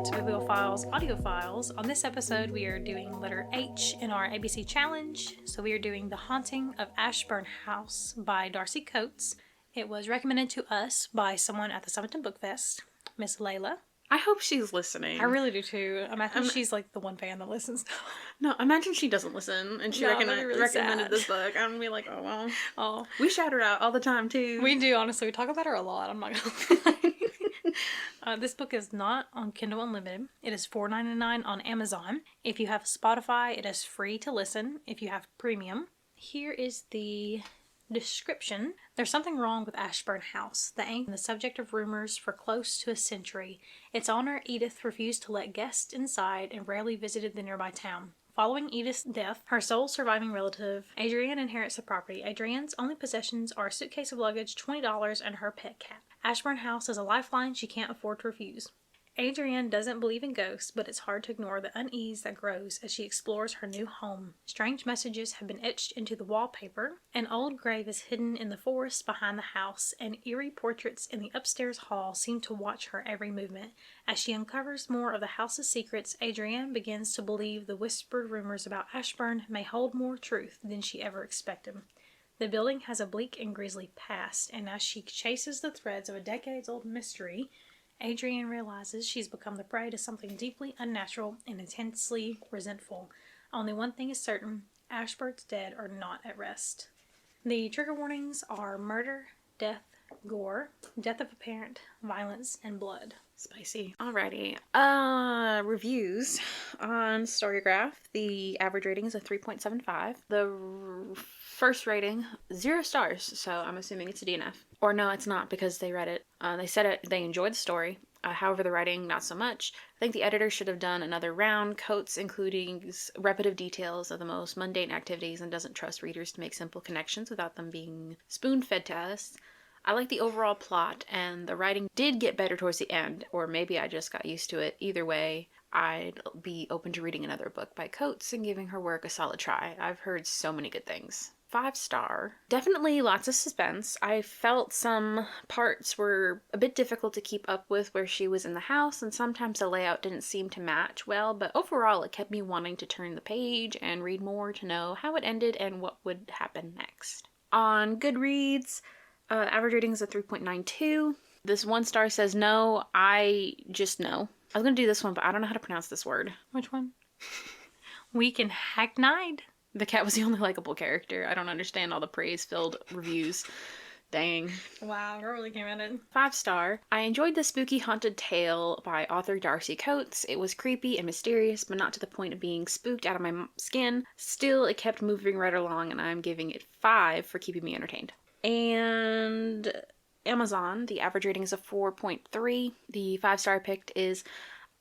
to Bibliophiles Audiophiles. On this episode, we are doing letter H in our ABC challenge. So we are doing The Haunting of Ashburn House by Darcy Coates. It was recommended to us by someone at the Sumiton Book Fest, Miss Laila. I hope she's listening. I really do too. I think she's like the one fan that listens. No, imagine she doesn't listen and she recommended this book. I'm gonna be like, oh well. Oh, we shout her out all the time too. We do, honestly. We talk about her a lot. I'm not gonna lie. This book is not on Kindle Unlimited. It is $4.99 on Amazon. If you have Spotify, it is free to listen. If you have premium, here is the description. There's something wrong with Ashburn House. The subject of rumors for close to a century. Its owner, Edith, refused to let guests inside and rarely visited the nearby town. Following Edith's death, her sole surviving relative, Adrienne, inherits the property. Adrienne's only possessions are a suitcase of luggage, $20, and her pet cat. Ashburn House is a lifeline she can't afford to refuse. Adrienne doesn't believe in ghosts, but it's hard to ignore the unease that grows as she explores her new home. Strange messages have been etched into the wallpaper. An old grave is hidden in the forest behind the house, and eerie portraits in the upstairs hall seem to watch her every movement. As she uncovers more of the house's secrets, Adrienne begins to believe the whispered rumors about Ashburn may hold more truth than she ever expected. The building has a bleak and grisly past, and as she chases the threads of a decades-old mystery, Adrienne realizes she's become the prey to something deeply unnatural and intensely resentful. Only one thing is certain: Ashburn's dead are not at rest. The trigger warnings are murder, death, gore, death of a parent, violence, and blood. Spicy. Alrighty. Reviews on Storygraph. The average rating is a 3.75. The first rating, 0 stars, so I'm assuming it's a DNF. Or no, it's not, because they read it. They said they enjoyed the story. However, the writing, not so much. I think the editor should have done another round. Coates including repetitive details of the most mundane activities and doesn't trust readers to make simple connections without them being spoon-fed to us. I like the overall plot, and the writing did get better towards the end, or maybe I just got used to it. Either way, I'd be open to reading another book by Coates and giving her work a solid try. I've heard so many good things. 5-star. Definitely lots of suspense. I felt some parts were a bit difficult to keep up with where she was in the house, and sometimes the layout didn't seem to match well, but overall it kept me wanting to turn the page and read more to know how it ended and what would happen next. On Goodreads, average rating is a 3.92. This 1 star says no, I just know. I was going to do this one, but I don't know how to pronounce this word. Which one? Weak and hackneyed? The cat was the only likable character. I don't understand all the praise-filled reviews. Dang. Wow, girl really came at it. 5-star. I enjoyed the spooky haunted tale by author Darcy Coates. It was creepy and mysterious, but not to the point of being spooked out of my skin. Still, it kept moving right along, and I'm giving it 5 for keeping me entertained. And Amazon, the average rating is a 4.3. The 5-star I picked is...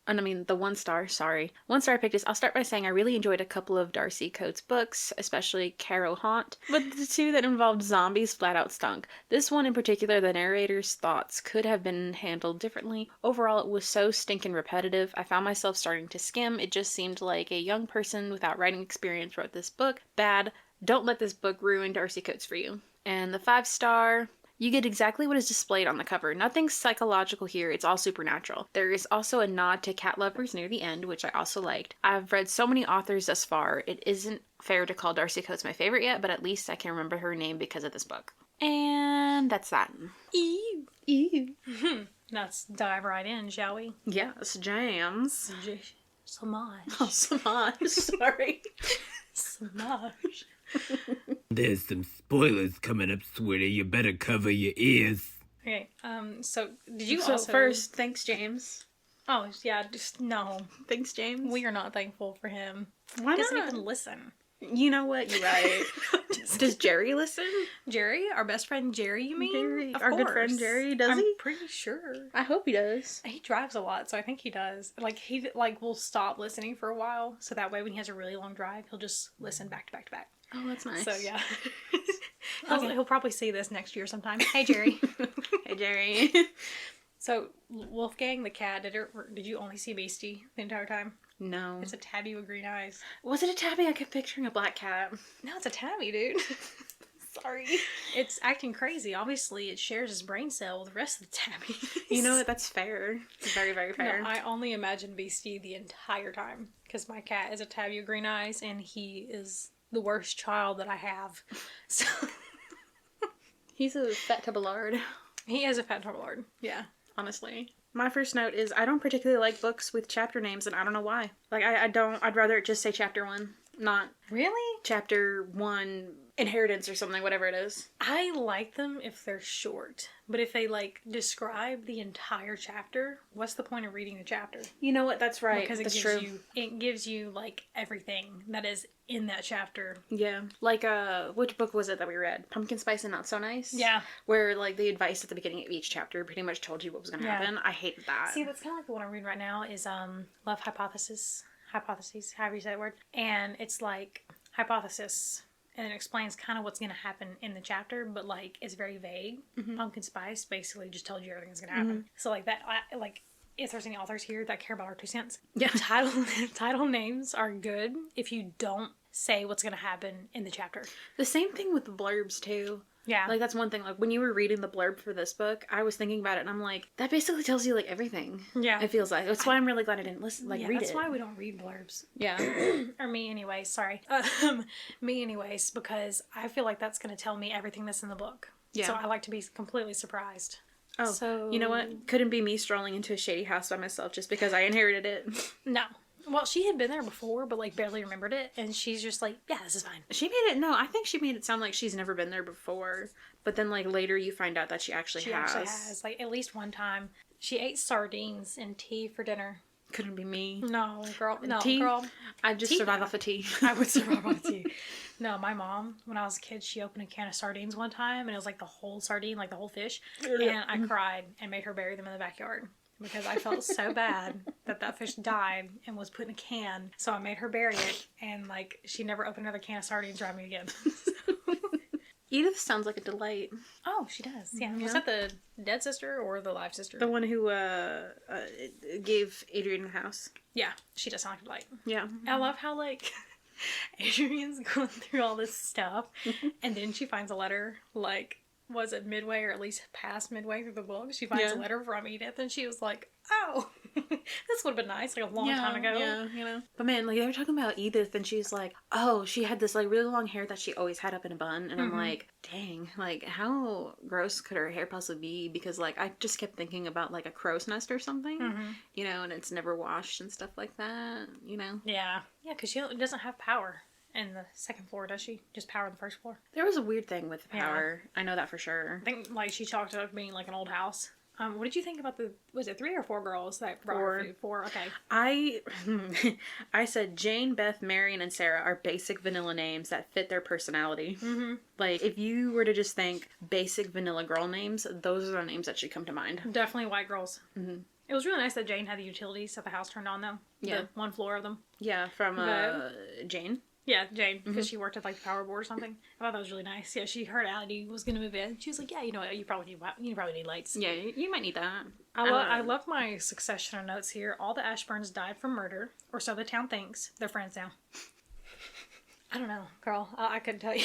the 1 star, sorry. 1 star I picked is, I'll start by saying I really enjoyed a couple of Darcy Coates books, especially Caro Haunt, but the 2 that involved zombies flat out stunk. This one in particular, the narrator's thoughts could have been handled differently. Overall, it was so stinking repetitive. I found myself starting to skim. It just seemed like a young person without writing experience wrote this book. Bad. Don't let this book ruin Darcy Coates for you. And the 5-star... You get exactly what is displayed on the cover. Nothing psychological here, it's all supernatural. There is also a nod to cat lovers near the end, which I also liked. I've read so many authors thus far, it isn't fair to call Darcy Coates my favorite yet, but at least I can remember her name because of this book. And that's that. Ew. Ew. Let's dive right in, shall we? Yes, jams. Samaj. Oh, Samaj, sorry. Samaj. There's some spoilers coming up, sweetie. You better cover your ears. Okay, so did you also... first, thanks, James. Oh, yeah, just no. Thanks, James. We are not thankful for him. Why not? He doesn't even listen. You know what? You're right. Does Jerry listen? Jerry? Our best friend Jerry, you mean? Jerry, of our course. good friend Jerry, does he? I'm pretty sure. I hope he does. He drives a lot, so I think he does. He will stop listening for a while, so that way when he has a really long drive, he'll just listen back to back to back. Oh, that's nice. So, yeah. He'll probably see this next year sometime. Hey, Jerry. Hey, Jerry. So, Wolfgang the cat, did you only see Beastie the entire time? No. It's a tabby with green eyes. Was it a tabby? I kept picturing a black cat. No, it's a tabby, dude. Sorry. he's acting crazy. Obviously, it shares his brain cell with the rest of the tabbies. You know what? That's fair. It's very, very fair. No, I only imagine Beastie the entire time. Because my cat is a tabby with green eyes, and he is the worst child that I have. So He's a fat taballard. he is a fat taballard. Yeah. Honestly. My first note is I don't particularly like books with chapter names, and I don't know why. Like, I don't, I'd rather it just say chapter 1, not Really? chapter 1 inheritance or something, whatever it is. I like them if they're short. But if they, like, describe the entire chapter, what's the point of reading the chapter? You know what? That's right. Because That's true. It gives you, like, everything that is in that chapter. Yeah. Like, which book was it that we read? Pumpkin Spice and Not So Nice? Yeah. Where, like, the advice at the beginning of each chapter pretty much told you what was going to happen. I hated that. See, that's kind of like the one I'm reading right now is Love Hypothesis. Hypotheses, however you say that word. And it's like, hypothesis, and it explains kind of what's going to happen in the chapter, but, like, it's very vague. Pumpkin Spice basically just told you everything that's going to happen. So, like, that, like, if there's any authors here that care about our 2 cents, Yeah. title names are good if you don't say what's going to happen in the chapter. The same thing with the blurbs, too. Yeah. Like, that's one thing. Like, when you were reading the blurb for this book, I was thinking about it, and I'm like, that basically tells you, like, everything. Yeah. It feels like. That's why I'm really glad I didn't listen, read it. That's why we don't read blurbs. Yeah. Or me anyways, sorry. Me anyways, because I feel like that's going to tell me everything that's in the book. Yeah. So I like to be completely surprised. Oh, So you know what? Couldn't be me strolling into a shady house by myself just because I inherited it. No. Well, she had been there before, but, like, barely remembered it, and she's just like, yeah, this is fine. She made it, no, I think she made it sound like she's never been there before. But then, like, later you find out that she actually has. Like, at least one time. She ate sardines and tea for dinner. Couldn't be me. No, girl. No, Tea? girl. I'd just Tea? survive off of tea. I would survive on tea. No, my mom, when I was a kid, she opened a can of sardines one time, and it was, like, the whole sardine, like, the whole fish. And I cried and made her bury them in the backyard. Because I felt so bad that fish died and was put in a can. So I made her bury it, and, like, she never opened another can of sardines around me again. Edith sounds like a delight. Oh, she does. Yeah. Was that the dead sister or the live sister? The one who gave Adrian the house. Yeah, she does sound like a delight. Yeah. I love how, like, Adrian's going through all this stuff, and then she finds a letter, like, was it midway or at least past midway through the book? She finds a letter from Edith, and she was like, oh, this would have been nice, like, a long time ago. Yeah, you know. But man, like, they were talking about Edith, and she's like, oh, she had this, like, really long hair that she always had up in a bun, and I'm like, dang, like, how gross could her hair possibly be? Because, like, I just kept thinking about, like, a crow's nest or something, you know, and it's never washed and stuff like that, you know. Yeah. Yeah, because she doesn't have power in the second floor, does she? Just power on the first floor. There was a weird thing with power. I know that for sure. I think, like, she talked about being, like, an old house. What did you think about was it 3 or 4 girls that brought her food? 4, okay. I said Jane, Beth, Marion, and Sarah are basic vanilla names that fit their personality. Like, if you were to just think basic vanilla girl names, those are the names that should come to mind. Definitely white girls. It was really nice that Jane had the utilities at the house turned on, though. Yeah. The one floor of them. Yeah, from Jane. Yeah, Jane, because she worked at, like, the power board or something. I thought that was really nice. Yeah, she heard Addie was going to move in. She was like, yeah, you know what, you probably need lights. Yeah, you might need that. I love my succession of notes here. All the Ashburns died from murder, or so the town thinks. They're friends now. I don't know, girl. I couldn't tell you.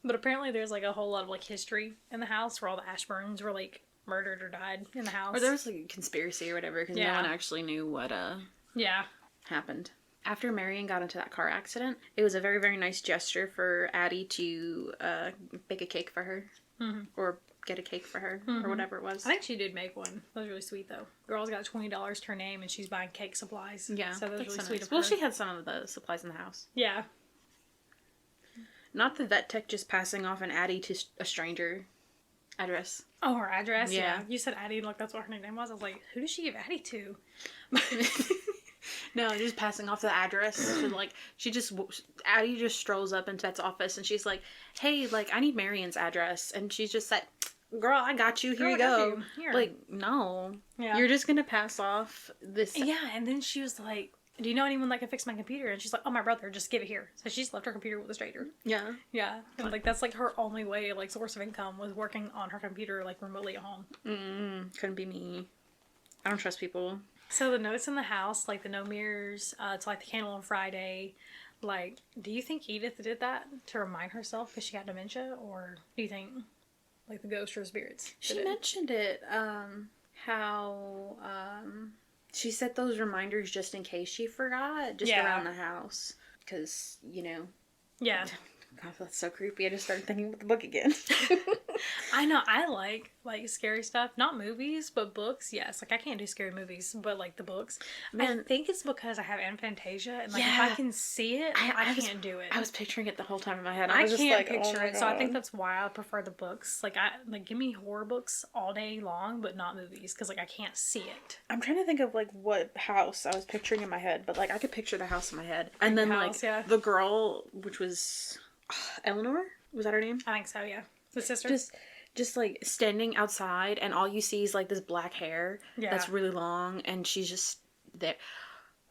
But apparently there's, like, a whole lot of, like, history in the house where all the Ashburns were, like, murdered or died in the house. Or there was, like, a conspiracy or whatever, because no one actually knew what happened. After Marion got into that car accident, it was a very, very nice gesture for Addie to bake a cake for her. Or get a cake for her, or whatever it was. I think she did make one. That was really sweet, though. Girl's got $20 to her name, and she's buying cake supplies. Yeah, so that was really so sweet nice. of her. Well, she had some of the supplies in the house. Yeah. Not the vet tech just passing off an Addie to a stranger address. Oh, her address? Yeah. You said Addie, like, that's what her nickname was. I was like, who does she give Addie to? No, just passing off the address. So, like, Addie just strolls up into Vet's office, and she's like, hey, like, I need Marion's address. And she's just like, girl, I got you. Here you go. Here. Like, no. Yeah. You're just gonna pass off this. Yeah, and then she was like, do you know anyone that can fix my computer? And she's like, oh, my brother, just give it here. So she's left her computer with a stranger. Yeah. Yeah. And, like, that's, like, her only way, like, source of income was working on her computer, like, remotely at home. Couldn't be me. I don't trust people. So the notes in the house, like the no mirrors, to light the candle on Friday, Like, do you think Edith did that to remind herself because she had dementia? Or do you think, like, the ghost or spirits She mentioned it, how, she set those reminders just in case she forgot, just around the house. Because, you know. Yeah. God, that's so creepy. I just started thinking about the book again. I know. I like scary stuff. Not movies, but books. Yes. Like, I can't do scary movies, but, like, the books. Man, I think it's because I have aphantasia. And, like, if I can see it, I can't do it. I was picturing it the whole time in my head. I was can't just like, picture it. God. So I think that's why I prefer the books. Like, give me horror books all day long, but not movies. Because, like, I can't see it. I'm trying to think of, like, what house I was picturing in my head. But, like, I could picture the house in my head. And then, the girl, which was Eleanor? Was that her name? I think so, yeah. The sister? Just like standing outside and all you see is like this black hair that's really long and she's just there.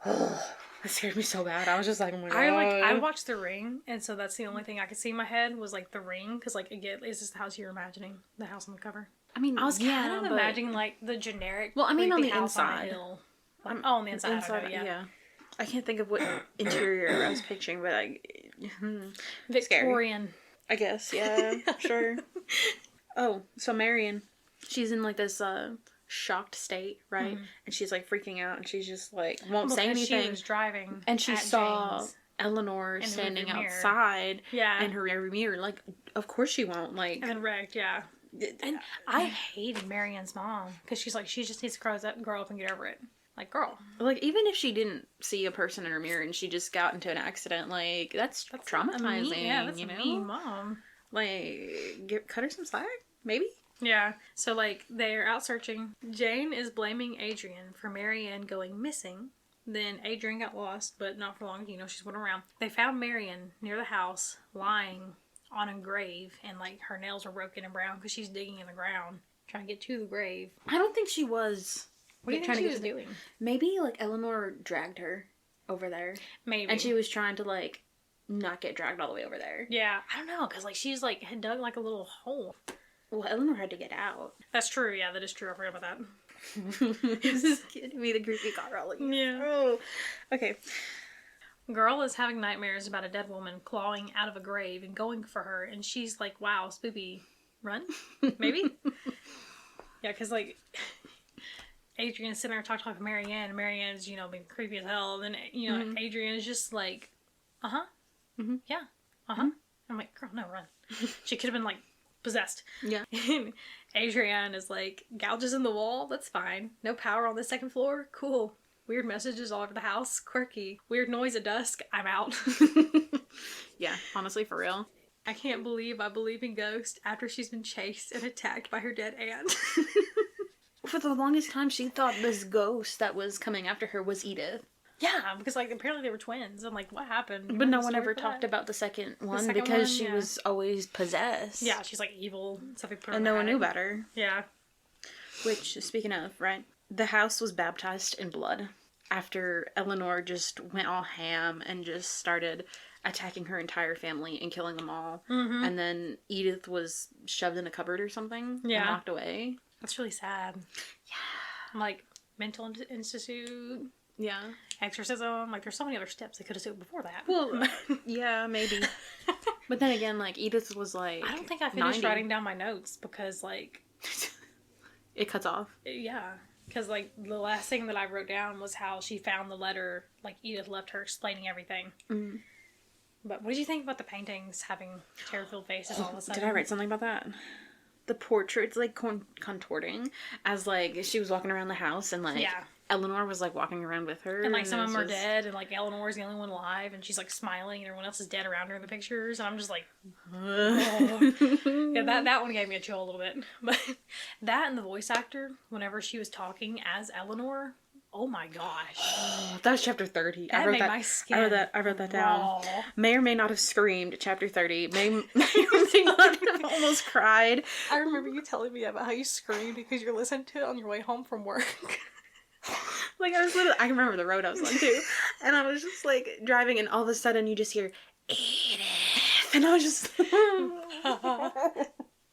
Oh, that scared me so bad. I was just like, oh my God. I watched The Ring, and so that's the only thing I could see in my head was like The Ring, because like again, is this the house you're imagining? The house on the cover? I mean, I was kind of imagining like the generic. Well, I mean on the house inside. On the hill. Like, on the inside. I don't know, yeah. I can't think of what interior I was picturing, but Victorian. Scary. I guess, yeah, sure. Oh, so Marion, she's in like this shocked state, right? Mm-hmm. And she's like freaking out, and she's just like won't say anything. She was driving, and she saw James Eleanor standing outside, in her rearview mirror. Like, of course she won't. Like, and then wrecked, yeah. And I hated Marion's mom because she's like, she just needs to grow up and get over it. Like, girl. Like, even if she didn't see a person in her mirror and she just got into an accident, like, that's traumatizing. That's you know? A mean mom. Like, cut her some slack, maybe? Yeah. So, like, they're out searching. Jane is blaming Adrian for Marianne going missing. Then Adrian got lost, but not for long. You know, she's went around. They found Marianne near the house, lying on a grave, and, like, her nails are broken and brown because she's digging in the ground, trying to get to the grave. I don't think she was. What do you think she was doing? Maybe, like, Eleanor dragged her over there. Maybe. And she was trying to, like, not get dragged all the way over there. Yeah. I don't know, because, like, she's, like, had dug, like, a little hole. Well, Eleanor had to get out. That's true, yeah, that is true. I forgot about that. This is giving me the creepy car rolling. Yeah. Oh. Okay. Girl is having nightmares about a dead woman clawing out of a grave and going for her, and she's like, wow, spoopy, run? Maybe? Yeah, because, like... Adrian's sitting there talking to Marianne, and Marianne's, you know, being creepy as hell. And then, you know, Adrian's just like, yeah, I'm like, girl, no, run. She could have been, like, possessed. Yeah. And Adrian is like, gouges in the wall, that's fine. No power on the second floor, cool. Weird messages all over the house, quirky. Weird noise at dusk, I'm out. Yeah, honestly, for real. I can't believe I believe in ghosts after she's been chased and attacked by her dead aunt. For the longest time, she thought this ghost that was coming after her was Edith. Yeah, because, like, apparently they were twins. And, like, what happened? But no one ever talked about the second one because she was always possessed. Yeah, she's, like, evil. And no one knew about her. Yeah. Which, speaking of, right, the house was baptized in blood after Eleanor just went all ham and just started attacking her entire family and killing them all. Mm-hmm. And then Edith was shoved in a cupboard or something and locked away. That's really sad. Yeah. Like, mental institute. Yeah. Exorcism. Like, there's so many other steps they could have took before that. Well, yeah, maybe. But then again, like, Edith was, like, I don't think I finished writing down my notes because, like... it cuts off. Yeah. Because, like, the last thing that I wrote down was how she found the letter, like, Edith left her explaining everything. Mm-hmm. But what did you think about the paintings having terror-filled faces all of a sudden? Did I write something about that? The portraits, like, contorting as, like, she was walking around the house and, like, Eleanor was, like, walking around with her. And, like, some of them are dead and, like, Eleanor's the only one alive and she's, like, smiling and everyone else is dead around her in the pictures. And I'm just like, oh. Yeah, that one gave me a chill a little bit. But that and the voice actor, whenever she was talking as Eleanor, oh my gosh. That was chapter 30. That made my skin I wrote that down. May or may not have screamed chapter 30. May or may not have almost cried. I remember you telling me about how you screamed because you're listening to it on your way home from work. Like, I remember the road I was on too. And I was just, like, driving and all of a sudden you just hear, Edith. And I was just...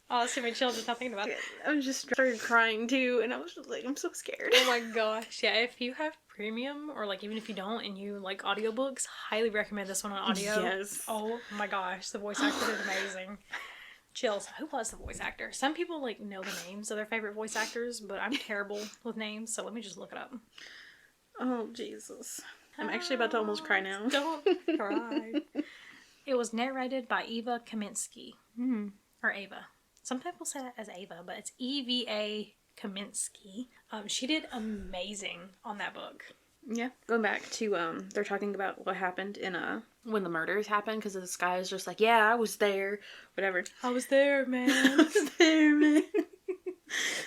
Oh, it's too many children not thinking about it. I was just started crying too, and I was just like, I'm so scared. Oh my gosh. Yeah, if you have premium, or like even if you don't and you like audiobooks, highly recommend this one on audio. Yes. Oh my gosh, the voice actor did amazing. Chills. Who was the voice actor? Some people like know the names of their favorite voice actors, but I'm terrible with names, so let me just look it up. Oh, Jesus. I'm actually about to almost cry now. Don't cry. It was narrated by Eva Kaminsky. Or Ava. Some people say that as Ava, but it's Eva Kaminsky. She did amazing on that book. Yeah. Going back to, they're talking about what happened in, when the murders happened, because this guy is just like, yeah, I was there, whatever. I was there, man. I was there, man.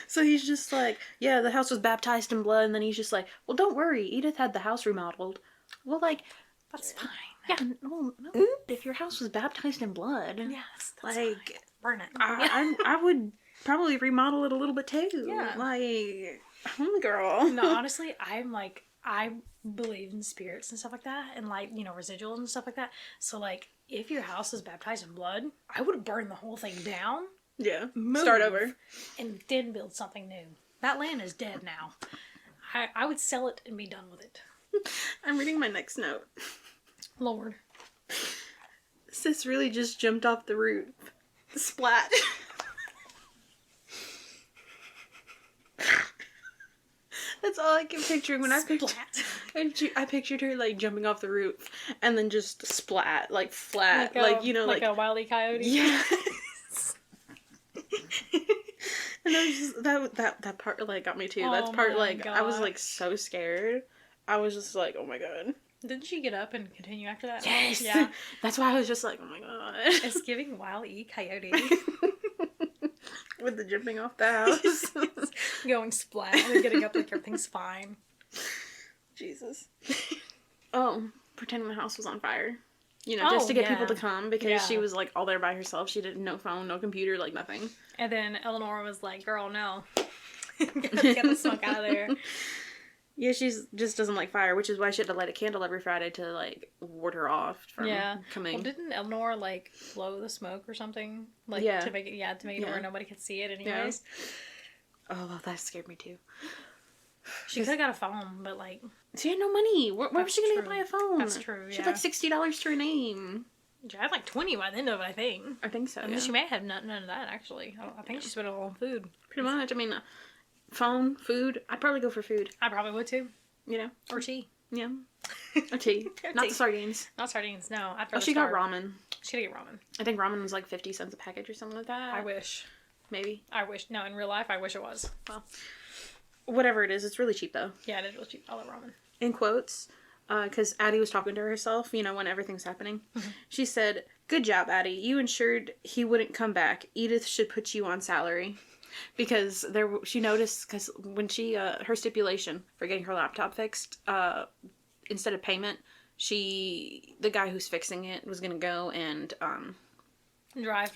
So he's just like, yeah, the house was baptized in blood, and then he's just like, well, don't worry, Edith had the house remodeled. Well, like, That's fine. yeah, well, no, if your house was baptized in blood, Yes, that's like, fine. Burn it. I would probably remodel it a little bit too. Yeah. Like, girl. No, honestly, I believe in spirits and stuff like that, and like, you know, residuals and stuff like that. So like, if your house is baptized in blood, I would burn the whole thing down. Yeah. Move, Start over. and then build something new. That land is dead now. I would sell it and be done with it. I'm reading my next note. Lord. Sis really just jumped off the roof. Splat. That's all I can picture when I pictured. I pictured her like jumping off the roof and then just splat, like flat, like you know, like a Wile E. Coyote. Yeah. And I was just that part like got me too. Oh That's part my like I was God. like so scared. I was just like, oh my God. Didn't she get up and continue after that? Yes. Yeah. That's why I was just like, oh my God. It's giving Wile E. Coyote. With the jumping off the house. Going splat and then getting up like everything's fine. Jesus. Oh, pretending the house was on fire. You know, just to get people to come because she was like all there by herself. She didn't no phone, no computer, like nothing. And then Eleanor was like, girl, no. Get the smoke out of there. Yeah, she's just doesn't like fire, which is why she had to light a candle every Friday to like ward her off from coming. Well, didn't Eleanor like blow the smoke or something? Like to make it where nobody could see it anyways. Yeah. Oh, that scared me too. She could have got a phone, but like she had no money. Where was she gonna buy a phone? That's true. She had like $60 to her name. She had like 20 by the end of it, I think. I think so. I mean, she may have none of that actually. I think she spent it all on food. Pretty much. I mean, phone, food. I'd probably go for food. I probably would too. You know, or tea. Yeah, a tea. Not the sardines. Not sardines. No, I'd rather she got ramen. She did get ramen. I think ramen was like 50 cents a package or something like that. I wish. Maybe. I wish. No, in real life, I wish it was. Well, whatever it is, it's really cheap though. Yeah, it is really cheap. I love ramen. In quotes, because Addie was talking to herself, you know, when everything's happening. She said, "Good job, Addie. You ensured he wouldn't come back. Edith should put you on salary." Because she noticed, because when she, her stipulation for getting her laptop fixed, instead of payment, the guy who's fixing it was going to go and,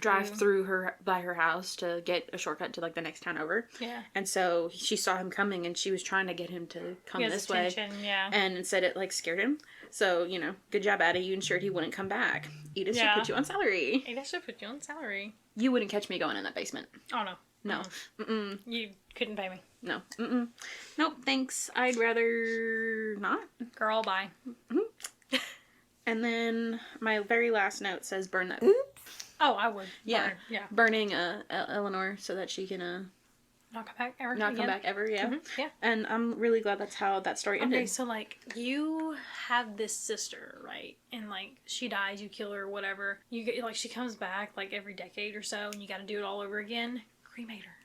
drive through by her house to get a shortcut to like the next town over. Yeah. And so she saw him coming and she was trying to get him to come this way. Yeah. And instead it like scared him. So, you know, good job, Addie. You ensured he wouldn't come back. Edith should put you on salary. Edith should put you on salary. You wouldn't catch me going in that basement. Oh, no. No. Mm-mm. You couldn't pay me. No. Mm-mm. Nope, thanks. I'd rather not. Girl, bye. Mm-hmm. And then my very last note says burn that. Oh, I would. Yeah. Burn. Yeah. Burning Eleanor so that she can not come back ever. Not come back ever, yeah. Mm-hmm. Yeah. And I'm really glad that's how that story ended. Okay, so like you have this sister, right? And like she dies, you kill her, whatever. You get like she comes back like every decade or so, and you got to do it all over again. Cremate her.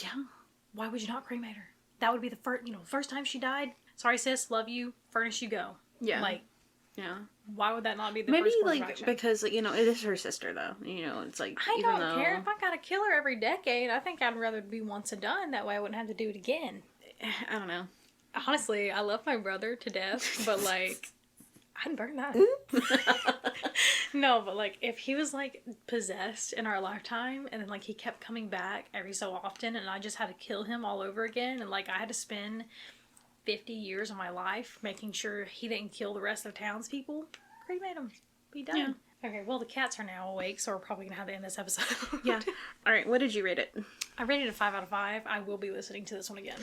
Yeah. Why would you not cremate her? That would be the first time she died. Sorry, sis, love you. Furnace you go. Yeah. Like. Yeah. Why would that not be the maybe first course like of action? because you know it is her sister though. You know it's like I don't care if I gotta kill her every decade. I think I'd rather be once and done. That way I wouldn't have to do it again. I don't know. Honestly, I love my brother to death, but like I'd burn that. No, but like if he was like possessed in our lifetime and then like he kept coming back every so often and I just had to kill him all over again and like I had to spend 50 years of my life making sure he didn't kill the rest of the townspeople, cremate him. Be done. Yeah. Okay, well the cats are now awake, so we're probably gonna have to end this episode. Yeah. Alright, what did you rate it? I rated it a 5 out of 5. I will be listening to this one again.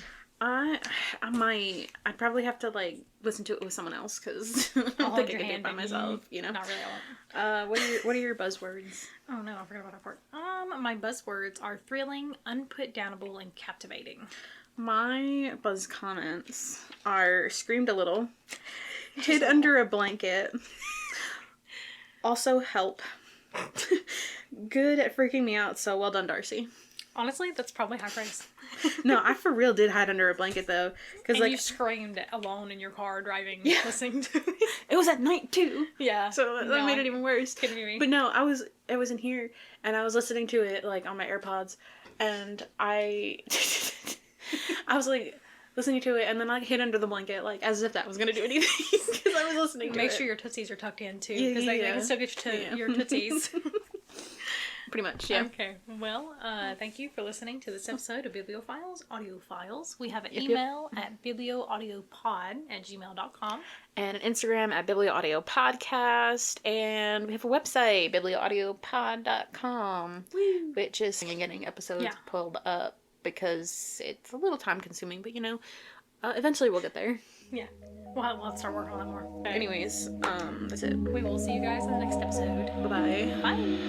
I'd probably have to like listen to it with someone else because I don't I'll think hold I your could do it hand, by but myself. You know. Not really. I won't. What are your buzzwords? Oh no, I forgot about that part. My buzzwords are thrilling, unputdownable, and captivating. My buzz comments are screamed a little, hid under a blanket, also help, good at freaking me out, so well done, Darcy. Honestly, that's probably high praise. No, I for real did hide under a blanket though, because like you screamed alone in your car driving, listening to it. it was at night too. Yeah, So that made it even worse. Kidding me. But no, I was in here and I was listening to it like on my AirPods, and I was like listening to it, and then I hid under the blanket like as if that was gonna do anything because I was listening to it. Make sure your tootsies are tucked in too, because they can still get your tootsies. Pretty much, yeah. Okay, well, thank you for listening to this episode of Bibliophiles, Audiophiles. We have an email at biblioaudiopod@gmail.com. And an Instagram at biblioaudiopodcast, and we have a website, biblioaudiopod.com, which is getting episodes pulled up because it's a little time consuming, but you know, eventually we'll get there. Yeah, we'll have to start working on that more. Okay. Anyways, that's it. We will see you guys in the next episode. Bye-bye. Bye.